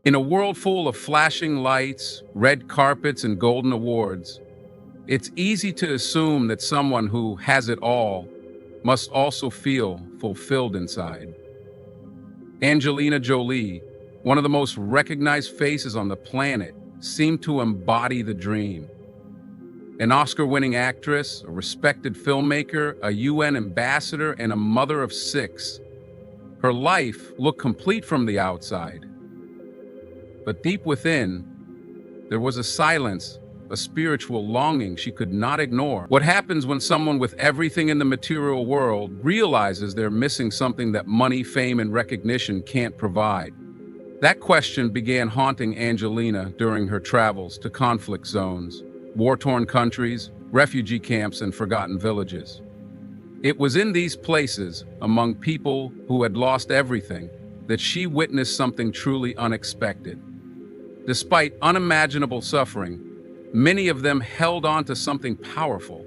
In a world full of flashing lights, red carpets, and golden awards, it's easy to assume that someone who has it all must also feel fulfilled inside. Angelina Jolie, one of the most recognized faces on the planet, seemed to embody the dream. An Oscar-winning actress, a respected filmmaker, a UN ambassador, and a mother of six. Her life looked complete from the outside. But deep within, there was a silence, a spiritual longing she could not ignore. What happens when someone with everything in the material world realizes they're missing something that money, fame, and recognition can't provide? That question began haunting Angelina during her travels to conflict zones, war-torn countries, refugee camps, and forgotten villages. It was in these places, among people who had lost everything, that she witnessed something truly unexpected. Despite unimaginable suffering, many of them held on to something powerful,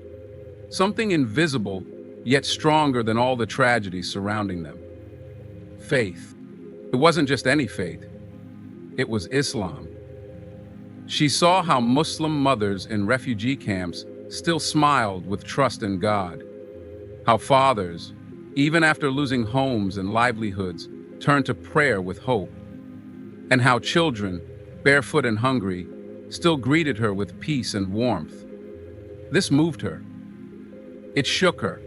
something invisible, yet stronger than all the tragedies surrounding them. Faith. It wasn't just any faith. It was Islam. She saw how Muslim mothers in refugee camps still smiled with trust in God, how fathers, even after losing homes and livelihoods, turned to prayer with hope, and how children, barefoot and hungry, still greeted her with peace and warmth. This moved her. It shook her.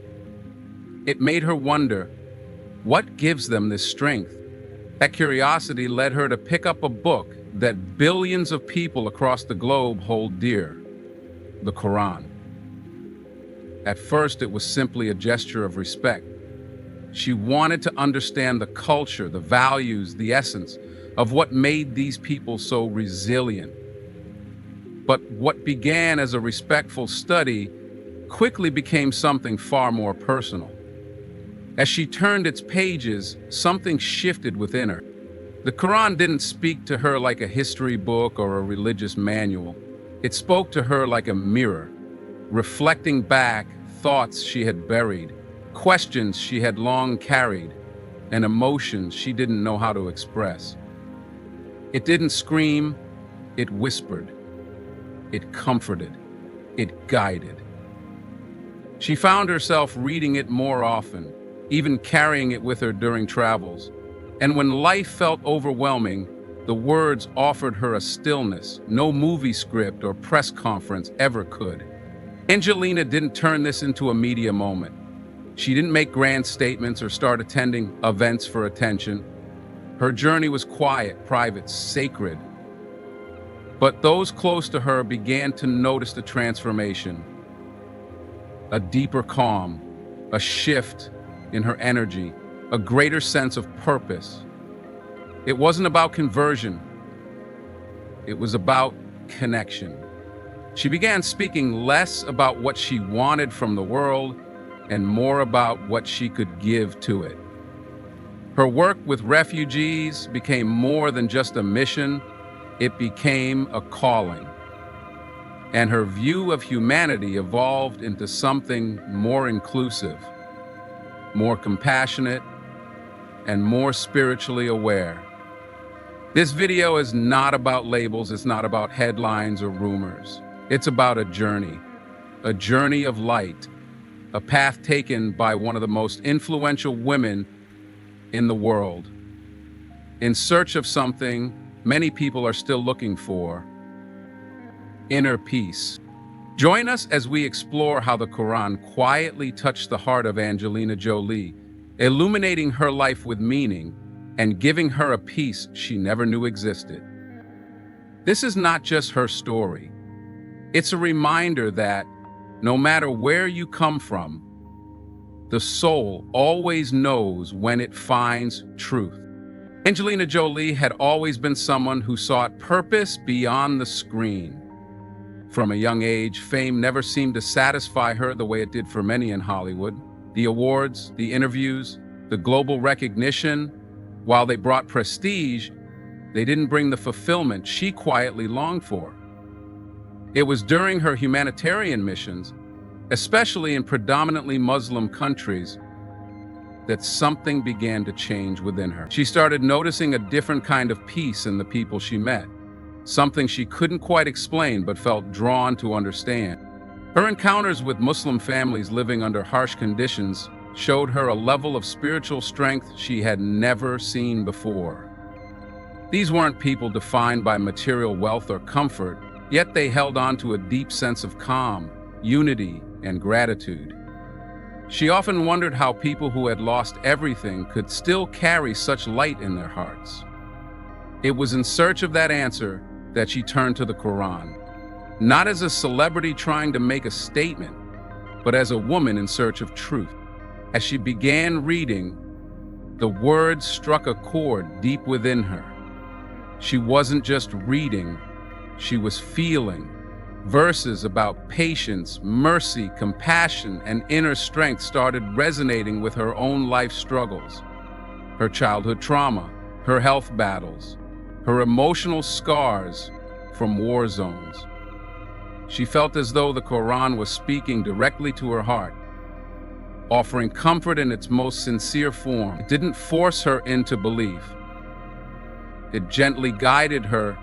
It made her wonder, what gives them this strength? That curiosity led her to pick up a book that billions of people across the globe hold dear, the Quran. At first, it was simply a gesture of respect. She wanted to understand the culture, the values, the essence of what made these people so resilient. But what began as a respectful study quickly became something far more personal. As she turned its pages, something shifted within her. The Quran didn't speak to her like a history book or a religious manual. It spoke to her like a mirror, reflecting back thoughts she had buried, questions she had long carried, and emotions she didn't know how to express. It didn't scream, it whispered. It comforted. It guided. She found herself reading it more often, even carrying it with her during travels. And when life felt overwhelming, the words offered her a stillness no movie script or press conference ever could. Angelina didn't turn this into a media moment. She didn't make grand statements or start attending events for attention. Her journey was quiet, private, sacred. But those close to her began to notice the transformation. A deeper calm, a shift in her energy, a greater sense of purpose. It wasn't about conversion. It was about connection. She began speaking less about what she wanted from the world and more about what she could give to it. Her work with refugees became more than just a mission, it became a calling. And her view of humanity evolved into something more inclusive, more compassionate, and more spiritually aware. This video is not about labels, it's not about headlines or rumors. It's about a journey of light, a path taken by one of the most influential women in the world, in search of something many people are still looking for: inner peace. Join us as we explore how the Quran quietly touched the heart of Angelina Jolie, illuminating her life with meaning and giving her a peace she never knew existed. This is not just her story. It's a reminder that no matter where you come from, the soul always knows when it finds truth. Angelina Jolie had always been someone who sought purpose beyond the screen. From a young age, fame never seemed to satisfy her the way it did for many in Hollywood. The awards, the interviews, the global recognition, while they brought prestige, they didn't bring the fulfillment she quietly longed for. It was during her humanitarian missions, especially in predominantly Muslim countries, that something began to change within her. She started noticing a different kind of peace in the people she met, something she couldn't quite explain but felt drawn to understand. Her encounters with Muslim families living under harsh conditions showed her a level of spiritual strength she had never seen before. These weren't people defined by material wealth or comfort, yet they held on to a deep sense of calm, unity, and gratitude. She often wondered how people who had lost everything could still carry such light in their hearts. It was in search of that answer that she turned to the Quran, not as a celebrity trying to make a statement, but as a woman in search of truth. As she began reading, the words struck a chord deep within her. She wasn't just reading, she was feeling. Verses about patience, mercy, compassion, and inner strength started resonating with her own life struggles, her childhood trauma, her health battles, her emotional scars from war zones. She felt as though the Quran was speaking directly to her heart, offering comfort in its most sincere form. It didn't force her into belief. It gently guided her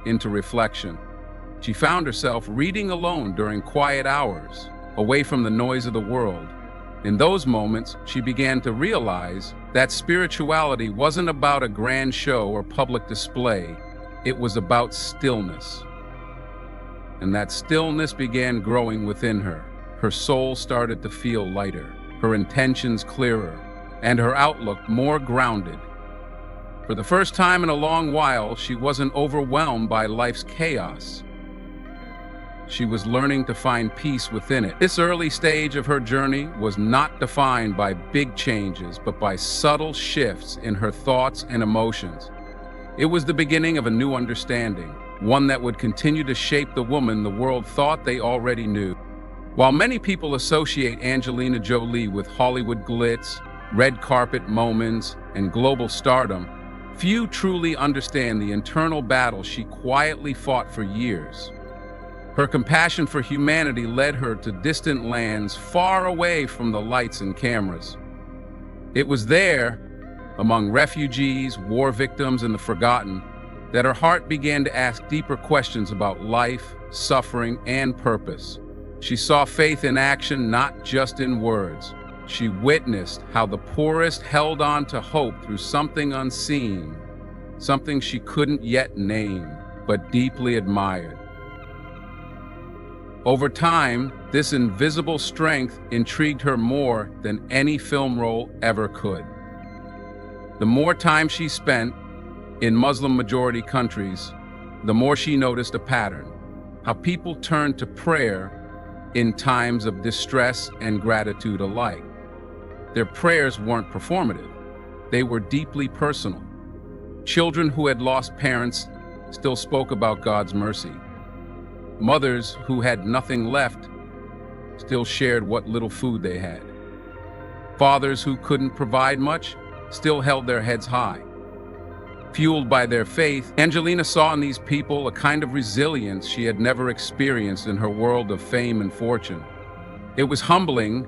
into reflection. She found herself reading alone during quiet hours, away from the noise of the world. In those moments, she began to realize that spirituality wasn't about a grand show or public display. It was about stillness. And that stillness began growing within her. Her soul started to feel lighter, her intentions clearer, and her outlook more grounded. For the first time in a long while, she wasn't overwhelmed by life's chaos. She was learning to find peace within it. This early stage of her journey was not defined by big changes, but by subtle shifts in her thoughts and emotions. It was the beginning of a new understanding, one that would continue to shape the woman the world thought they already knew. While many people associate Angelina Jolie with Hollywood glitz, red carpet moments, and global stardom, few truly understand the internal battle she quietly fought for years. Her compassion for humanity led her to distant lands far away from the lights and cameras. It was there, among refugees, war victims, and the forgotten, that her heart began to ask deeper questions about life, suffering, and purpose. She saw faith in action, not just in words. She witnessed how the poorest held on to hope through something unseen, something she couldn't yet name, but deeply admired. Over time, this invisible strength intrigued her more than any film role ever could. The more time she spent in Muslim-majority countries, the more she noticed a pattern, how people turned to prayer in times of distress and gratitude alike. Their prayers weren't performative. They were deeply personal. Children who had lost parents still spoke about God's mercy. Mothers who had nothing left still shared what little food they had. Fathers who couldn't provide much still held their heads high. Fueled by their faith, Angelina saw in these people a kind of resilience she had never experienced in her world of fame and fortune. It was humbling,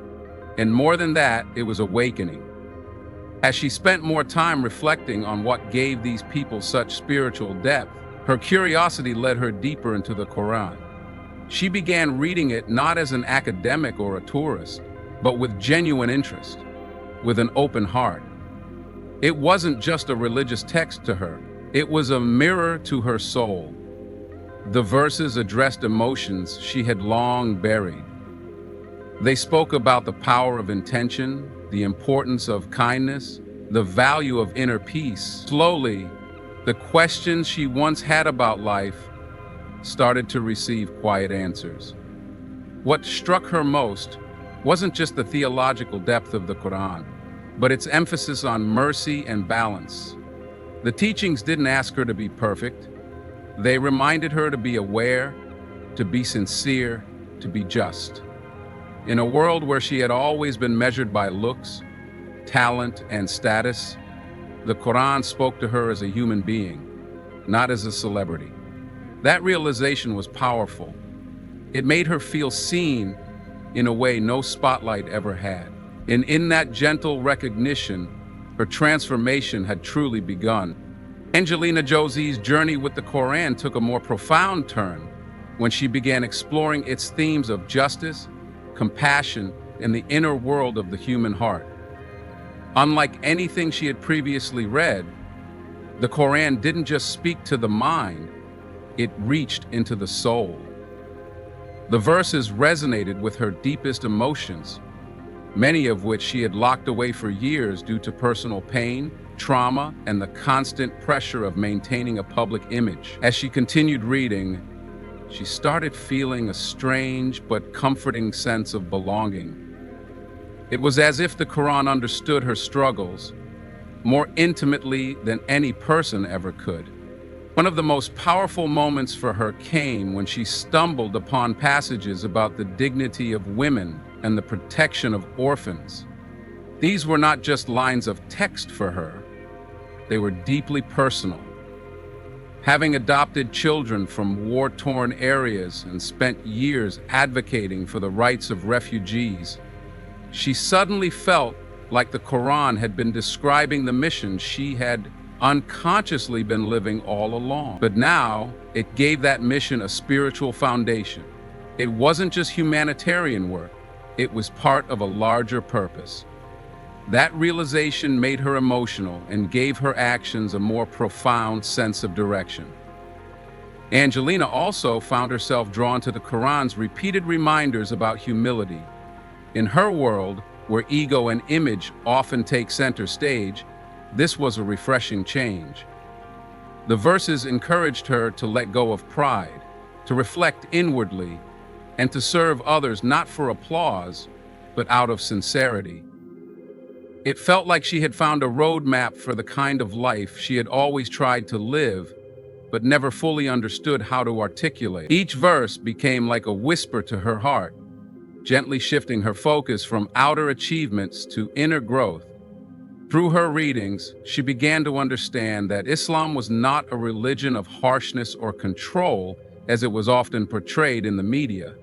and more than that, it was awakening. As she spent more time reflecting on what gave these people such spiritual depth, her curiosity led her deeper into the Quran. She began reading it not as an academic or a tourist, but with genuine interest, with an open heart. It wasn't just a religious text to her, it was a mirror to her soul. The verses addressed emotions she had long buried. They spoke about the power of intention, the importance of kindness, the value of inner peace. Slowly, the questions she once had about life started to receive quiet answers. What struck her most wasn't just the theological depth of the Quran, but its emphasis on mercy and balance. The teachings didn't ask her to be perfect. They reminded her to be aware, to be sincere, to be just. In a world where she had always been measured by looks, talent, and status, the Quran spoke to her as a human being, not as a celebrity. That realization was powerful. It made her feel seen in a way no spotlight ever had. And in that gentle recognition, her transformation had truly begun. Angelina Jolie's journey with the Quran took a more profound turn when she began exploring its themes of justice, compassion, and the inner world of the human heart. Unlike anything she had previously read, the Quran didn't just speak to the mind, it reached into the soul. The verses resonated with her deepest emotions, many of which she had locked away for years due to personal pain, trauma, and the constant pressure of maintaining a public image. As she continued reading, she started feeling a strange but comforting sense of belonging. It was as if the Quran understood her struggles more intimately than any person ever could. One of the most powerful moments for her came when she stumbled upon passages about the dignity of women and the protection of orphans. These were not just lines of text for her, they were deeply personal. Having adopted children from war-torn areas and spent years advocating for the rights of refugees, she suddenly felt like the Quran had been describing the mission she had unconsciously been living all along. But now, it gave that mission a spiritual foundation. It wasn't just humanitarian work, it was part of a larger purpose. That realization made her emotional and gave her actions a more profound sense of direction. Angelina also found herself drawn to the Quran's repeated reminders about humility. In her world, where ego and image often take center stage, this was a refreshing change. The verses encouraged her to let go of pride, to reflect inwardly, and to serve others not for applause, but out of sincerity. It felt like she had found a roadmap for the kind of life she had always tried to live, but never fully understood how to articulate. Each verse became like a whisper to her heart, gently shifting her focus from outer achievements to inner growth. Through her readings, she began to understand that Islam was not a religion of harshness or control, as it was often portrayed in the media.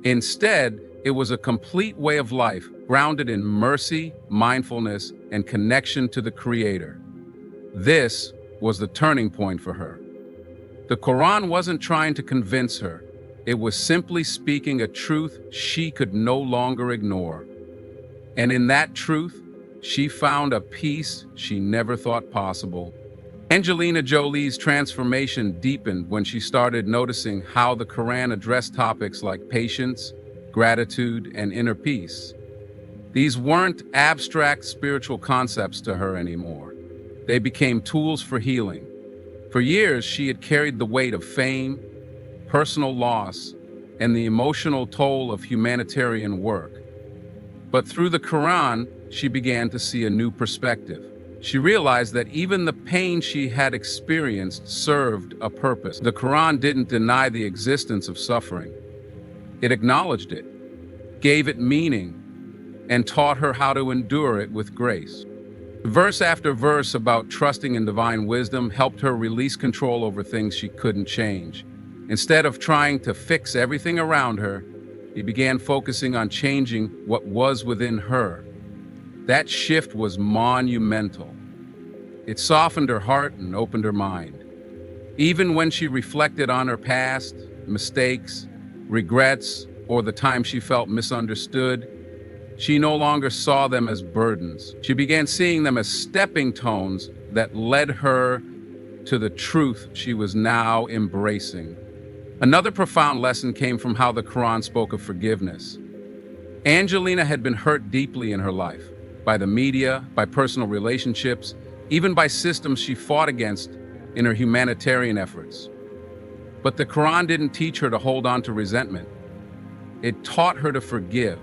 Instead, it was a complete way of life, grounded in mercy, mindfulness, and connection to the Creator. This was the turning point for her. The Quran wasn't trying to convince her. It was simply speaking a truth she could no longer ignore. And in that truth, she found a peace she never thought possible. Angelina Jolie's transformation deepened when she started noticing how the Quran addressed topics like patience, gratitude, and inner peace. These weren't abstract spiritual concepts to her anymore. They became tools for healing. For years, she had carried the weight of fame, personal loss, and the emotional toll of humanitarian work. But through the Quran, she began to see a new perspective. She realized that even the pain she had experienced served a purpose. The Quran didn't deny the existence of suffering. It acknowledged it, gave it meaning, and taught her how to endure it with grace. Verse after verse about trusting in divine wisdom helped her release control over things she couldn't change. Instead of trying to fix everything around her, she began focusing on changing what was within her. That shift was monumental. It softened her heart and opened her mind. Even when she reflected on her past, mistakes, regrets, or the time she felt misunderstood, she no longer saw them as burdens. She began seeing them as stepping stones that led her to the truth she was now embracing. Another profound lesson came from how the Quran spoke of forgiveness. Angelina had been hurt deeply in her life, by the media, by personal relationships, even by systems she fought against in her humanitarian efforts. But the Quran didn't teach her to hold on to resentment. It taught her to forgive,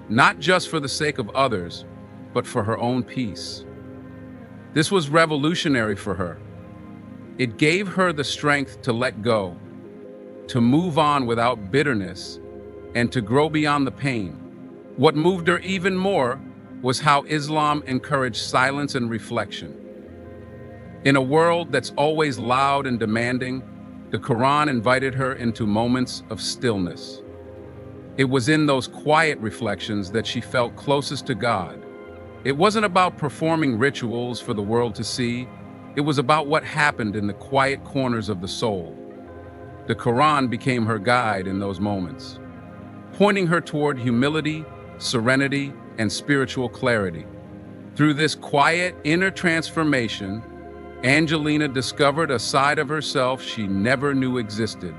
not just for the sake of others, but for her own peace. This was revolutionary for her. It gave her the strength to let go, to move on without bitterness, and to grow beyond the pain. What moved her even more was how Islam encouraged silence and reflection. In a world that's always loud and demanding, the Quran invited her into moments of stillness. It was in those quiet reflections that she felt closest to God. It wasn't about performing rituals for the world to see. It was about what happened in the quiet corners of the soul. The Quran became her guide in those moments, pointing her toward humility, serenity, and spiritual clarity. Through this quiet inner transformation, Angelina discovered a side of herself she never knew existed.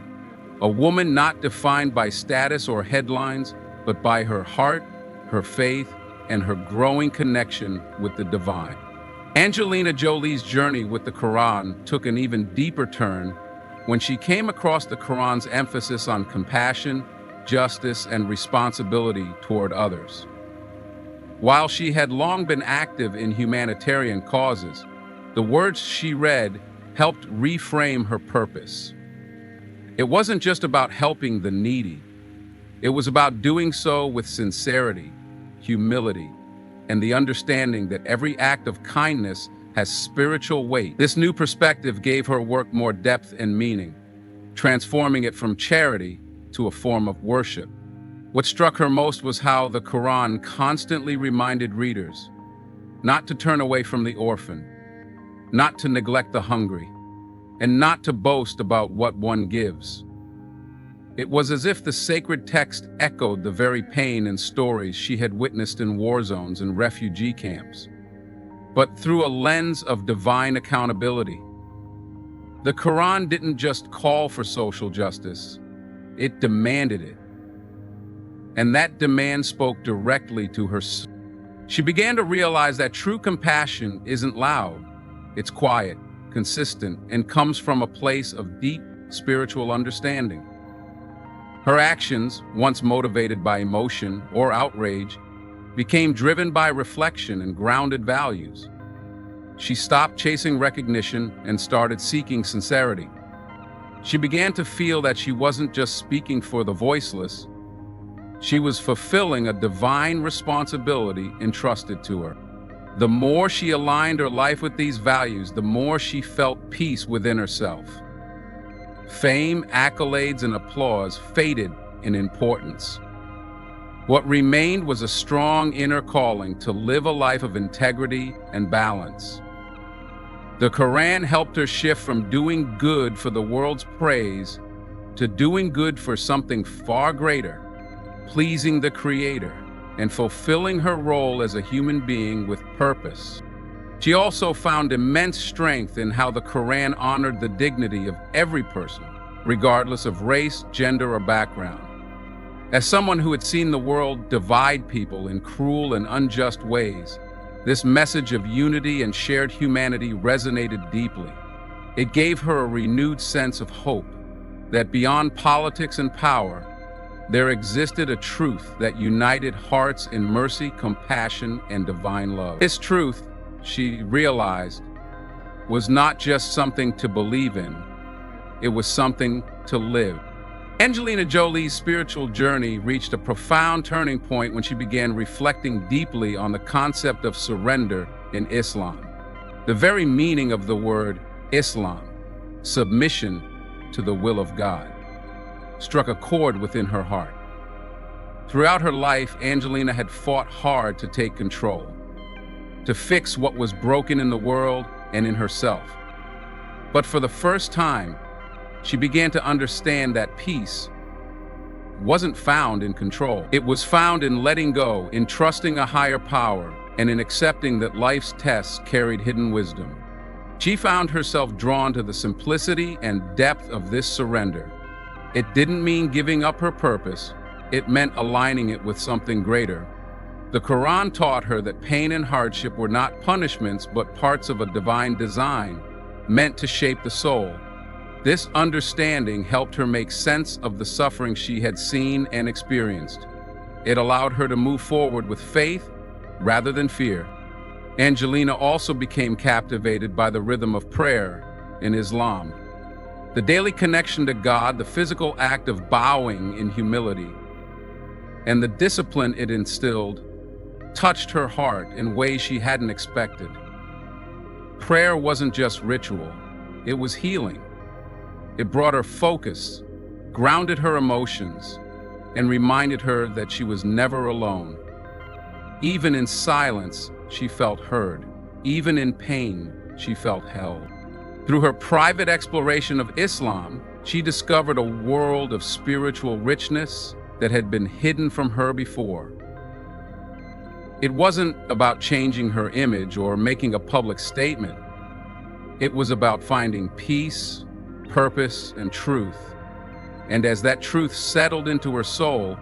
A woman not defined by status or headlines, but by her heart, her faith, and her growing connection with the divine. Angelina Jolie's journey with the Quran took an even deeper turn when she came across the Quran's emphasis on compassion, justice, and responsibility toward others. While she had long been active in humanitarian causes, the words she read helped reframe her purpose. It wasn't just about helping the needy. It was about doing so with sincerity, humility, and the understanding that every act of kindness has spiritual weight. This new perspective gave her work more depth and meaning, transforming it from charity to a form of worship. What struck her most was how the Quran constantly reminded readers not to turn away from the orphan, not to neglect the hungry, and not to boast about what one gives. It was as if the sacred text echoed the very pain and stories she had witnessed in war zones and refugee camps, but through a lens of divine accountability. The Quran didn't just call for social justice, it demanded it. And that demand spoke directly to her soul. She began to realize that true compassion isn't loud, it's quiet, consistent, and comes from a place of deep spiritual understanding. Her actions, once motivated by emotion or outrage, became driven by reflection and grounded values. She stopped chasing recognition and started seeking sincerity. She began to feel that she wasn't just speaking for the voiceless, she was fulfilling a divine responsibility entrusted to her. The more she aligned her life with these values, the more she felt peace within herself. Fame, accolades, and applause faded in importance. What remained was a strong inner calling to live a life of integrity and balance. The Quran helped her shift from doing good for the world's praise to doing good for something far greater, pleasing the Creator, and fulfilling her role as a human being with purpose. She also found immense strength in how the Quran honored the dignity of every person, regardless of race, gender, or background. As someone who had seen the world divide people in cruel and unjust ways, this message of unity and shared humanity resonated deeply. It gave her a renewed sense of hope that beyond politics and power, there existed a truth that united hearts in mercy, compassion, and divine love. This truth, she realized, was not just something to believe in, it was something to live. Angelina Jolie's spiritual journey reached a profound turning point when she began reflecting deeply on the concept of surrender in Islam. The very meaning of the word Islam, submission to the will of God, struck a chord within her heart. Throughout her life, Angelina had fought hard to take control, to fix what was broken in the world and in herself. But for the first time, she began to understand that peace wasn't found in control. It was found in letting go, in trusting a higher power, and in accepting that life's tests carried hidden wisdom. She found herself drawn to the simplicity and depth of this surrender. It didn't mean giving up her purpose, it meant aligning it with something greater. The Quran taught her that pain and hardship were not punishments but parts of a divine design meant to shape the soul. This understanding helped her make sense of the suffering she had seen and experienced. It allowed her to move forward with faith rather than fear. Angelina also became captivated by the rhythm of prayer in Islam. The daily connection to God, the physical act of bowing in humility, and the discipline it instilled touched her heart in ways she hadn't expected. Prayer wasn't just ritual, it was healing. It brought her focus, grounded her emotions, and reminded her that she was never alone. Even in silence, she felt heard. Even in pain, she felt held. Through her private exploration of Islam, she discovered a world of spiritual richness that had been hidden from her before. It wasn't about changing her image or making a public statement. It was about finding peace, purpose, and truth. And as that truth settled into her soul,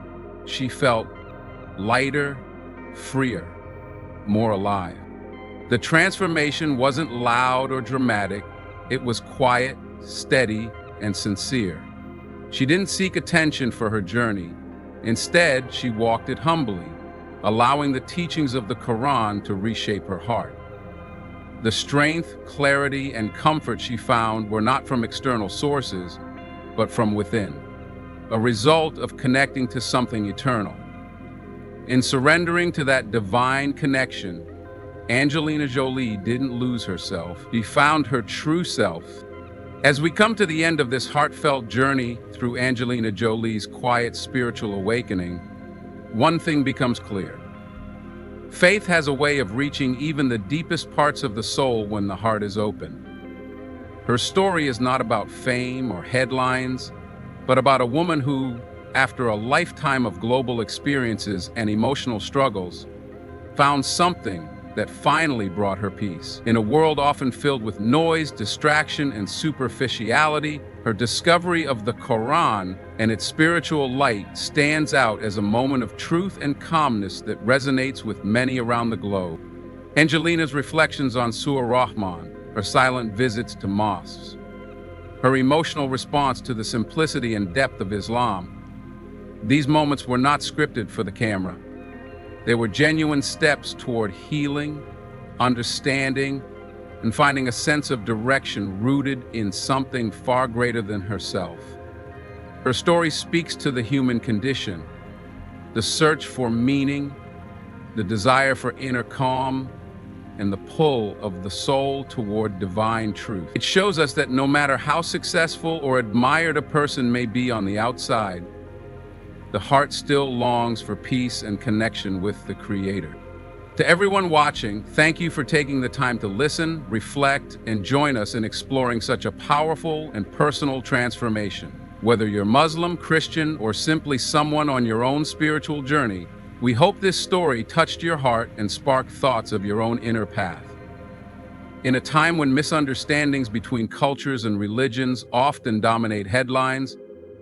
she felt lighter, freer, more alive. The transformation wasn't loud or dramatic. It was quiet, steady, and sincere. She didn't seek attention for her journey. Instead, she walked it humbly, allowing the teachings of the Quran to reshape her heart. The strength, clarity, and comfort she found were not from external sources, but from within, a result of connecting to something eternal. In surrendering to that divine connection, Angelina Jolie didn't lose herself. She found her true self. As we come to the end of this heartfelt journey through Angelina Jolie's quiet spiritual awakening, one thing becomes clear. Faith has a way of reaching even the deepest parts of the soul when the heart is open. Her story is not about fame or headlines, but about a woman who, after a lifetime of global experiences and emotional struggles, found something that finally brought her peace. In a world often filled with noise, distraction, and superficiality, her discovery of the Quran and its spiritual light stands out as a moment of truth and calmness that resonates with many around the globe. Angelina's reflections on Surah Rahman, her silent visits to mosques, her emotional response to the simplicity and depth of Islam. These moments were not scripted for the camera. They were genuine steps toward healing, understanding, and finding a sense of direction rooted in something far greater than herself. Her story speaks to the human condition, the search for meaning, the desire for inner calm, and the pull of the soul toward divine truth. It shows us that no matter how successful or admired a person may be on the outside, the heart still longs for peace and connection with the Creator. To everyone watching, thank you for taking the time to listen, reflect, and join us in exploring such a powerful and personal transformation. Whether you're Muslim, Christian, or simply someone on your own spiritual journey, we hope this story touched your heart and sparked thoughts of your own inner path. In a time when misunderstandings between cultures and religions often dominate headlines,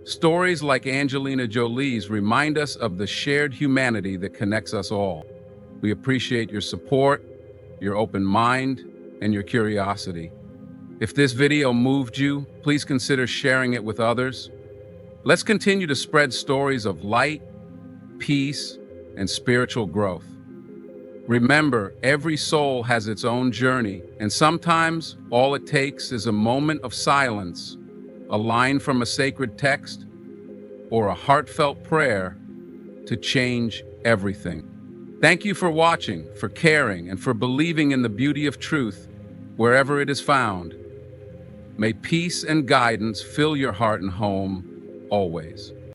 stories like Angelina Jolie's remind us of the shared humanity that connects us all. We appreciate your support, your open mind, and your curiosity. If this video moved you, please consider sharing it with others. Let's continue to spread stories of light, peace, and spiritual growth. Remember, every soul has its own journey, and sometimes all it takes is a moment of silence, a line from a sacred text, or a heartfelt prayer to change everything. Thank you for watching, for caring, and for believing in the beauty of truth wherever it is found. May peace and guidance fill your heart and home always.